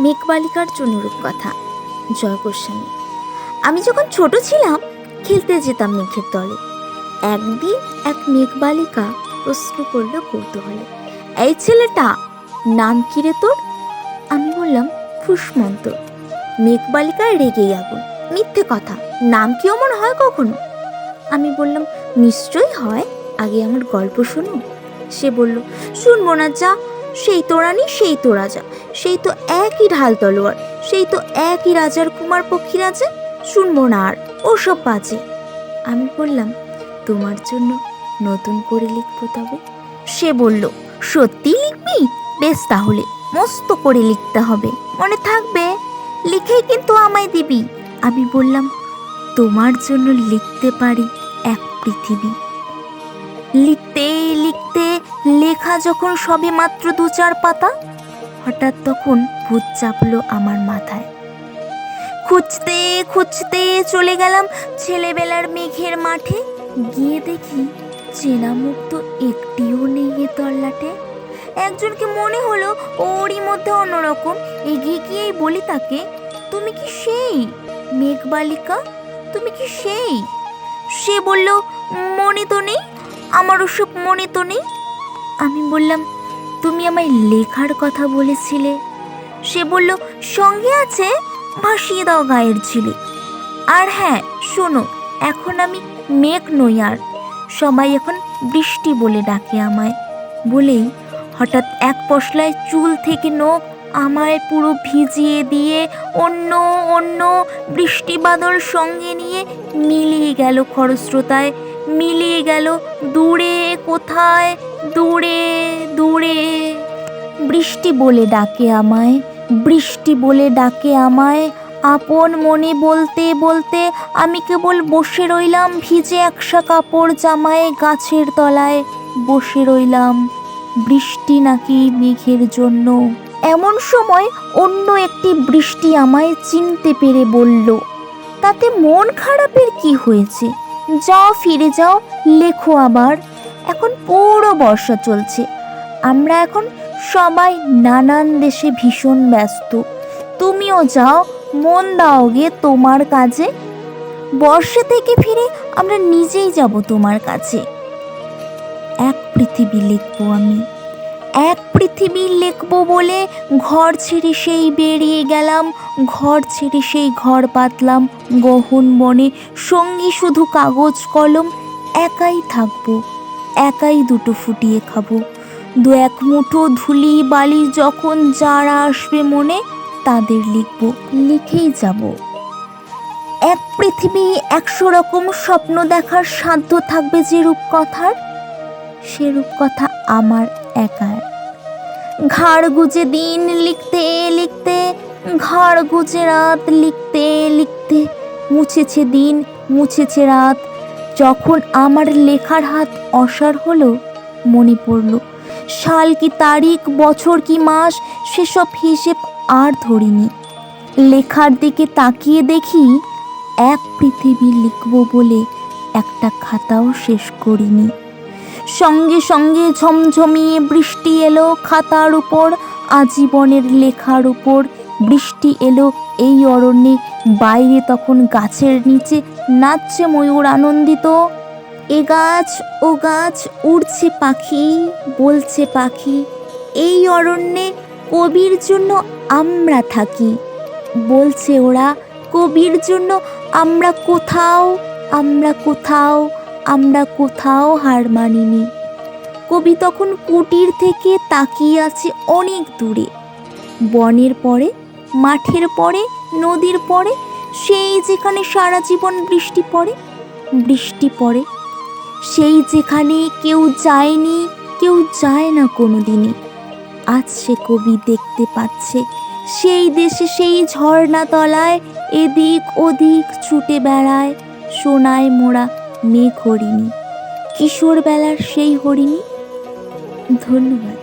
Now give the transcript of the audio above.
মেঘবালিকার জন্য রূপকথা। জয় গোস্বামী। আমি যখন ছোট ছিলাম খেলতে যেতাম মেঘের দলে। একদিন এক মেঘবালিকা প্রশ্ন করলো কৌতূহলে, এই ছেলেটা নাম কি রে তোর? আমি বললাম ফুসমন্ত। মেঘবালিকা রেগেই আগুন, মিথ্যে কথা, নাম কি অমন হয় কখনো? আমি বললাম নিশ্চয়ই হয়, আগে আমার গল্প শোনো। সে বলল শুনবো না, যা, সেই তো রানী সেই তো রাজা, সেই তো একই ঢাল তলোয়ার, সেই তো একই রাজার কুমার পক্ষী রাজা, শুনবো না আর, ওসব বাজে। আমি বললাম তোমার জন্য নতুন করে লিখবো তবে। সে বলল সত্যি লিখবি? বেশ, তাহলে মস্ত করে লিখতে হবে, মনে থাকবে, লিখেই কিন্তু আমায় দিবি। আমি বললাম তোমার জন্য লিখতে পারি এক পৃথিবী। লিখতে লিখতে লেখা যখন সবে মাত্র 2-4 পাতা, হঠাৎ তখন ভূত চাপলো আমার মাথায়। খুঁজতে খুঁজতে চলে গেলাম ছেলেবেলার মেঘের মাঠে। গিয়ে দেখি চেনা মুখ তো একটিও নেই এ তল্লাটে। একজনকে মনে হলো ওরই মধ্যে অন্যরকম। এগিয়ে গিয়েই বলি তাকে, তুমি কি সেই মেঘবালিকা? তুমি কি সেই? সে বলল মনে তো নেই, আমার ওসব মনে তো নেই। আমি বললাম তুমি আমায় লেখার কথা বলেছিলে। সে বলল সঙ্গে আছে, ভাসিয়ে দাও গায়ের ঝিলে। আর হ্যাঁ শোনো, এখন আমি মেঘ নই আর, সবাই এখন বৃষ্টি বলে ডাকে আমায়। বলেই হঠাৎ এক পশলায় চুল থেকে নখ আমায় পুরো ভিজিয়ে দিয়ে অন্য অন্য বৃষ্টি বাদল সঙ্গে নিয়ে মিলিয়ে গেল খরস্রোতায়, মিলিয়ে গেল দূরে কোথায়, দূরে দূরে। বৃষ্টি বলে ডাকে আমায়, বৃষ্টি বলে ডাকে আমায়। আপন মনে বলতে বলতে আমি কেবল বসে রইলাম ভিজে একসা কাপড় জামায় গাছের তলায় বসে রইলাম। বৃষ্টি নাকি মেঘের জন্য। এমন সময় অন্য একটি বৃষ্টি আমায় চিনতে পেরে বলল, তাতে মন খারাপের কি হয়েছে, যাও ফিরে যাও, লেখো আবার। এখন পুরো বর্ষা চলছে, আমরা এখন সবাই নানান দেশে ভীষণ ব্যস্ত, তুমিও যাও, মন দাও গে তোমার কাজে। বর্ষা থেকে ফিরে আমরা নিজেই যাব তোমার কাছে। এক পৃথিবী লিখবো আমি, এক পৃথিবী লিখবো বলে ঘর ছেড়ে সেই বেরিয়ে গেলাম, ঘর ছেড়ে সেই ঘর পাতলাম গহন বনে, সঙ্গী শুধু কাগজ কলম। একাই থাকবো, একাই দুটো ফুটিয়ে খাবো, 2-1 মুঠো ধুলি বালি যখন যারা আসবে মনে তাদের লিখবো, লিখেই যাব। এক পৃথিবী 100 রকম স্বপ্ন দেখার সাধ্য থাকবে যে রূপকথার, সে রূপকথা আমার একার। ঘাড় গুজে দিন লিখতে লিখতে, ঘাড় গুজে রাত লিখতে লিখতে, মুছেছে দিন মুছেছে রাত। যখন আমার লেখার হাত অসাড় হলো, মনে পড়ল সাল কি তারিখ, বছর কি মাস, সেসব হিসেব আর ধরিনি। লেখার দিকে তাকিয়ে দেখি এক পৃথিবী লিখবো বলে একটা খাতাও শেষ করিনি। সঙ্গে সঙ্গে ঝমঝমিয়ে বৃষ্টি এলো খাতার উপর, আজীবনের লেখার উপর। বৃষ্টি এলো এই অরণ্যে, বাইরে তখন গাছের নিচে নাচছে ময়ূর আনন্দিত। এ গাছ ও গাছ উড়ছে পাখি, বলছে পাখি, এই অরণ্যে কবির জন্য আমরা থাকি। বলছে ওরা কবির জন্য আমরা কোথাও, আমরা কোথাও, আমরা কোথাও হার মানিনি। কবি তখন কুটির থেকে তাকিয়ে আছে অনেক দূরে, বনের পরে, মাঠের পরে, নদীর পরে, সেই যেখানে সারা জীবন বৃষ্টি পড়ে, বৃষ্টি পড়ে, সেই যেখানে কেউ যায়নি, কেউ যায় না কোনো দিনই। আজ সে কবি দেখতে পাচ্ছে সেই দেশে সেই ঝর্ণা তলায় এদিক ওদিক ছুটে বেড়ায় সোনায় মোড়া মেঘ হরিণী, কিশোর বেলার সেই হরিণী। ধন্যবাদ।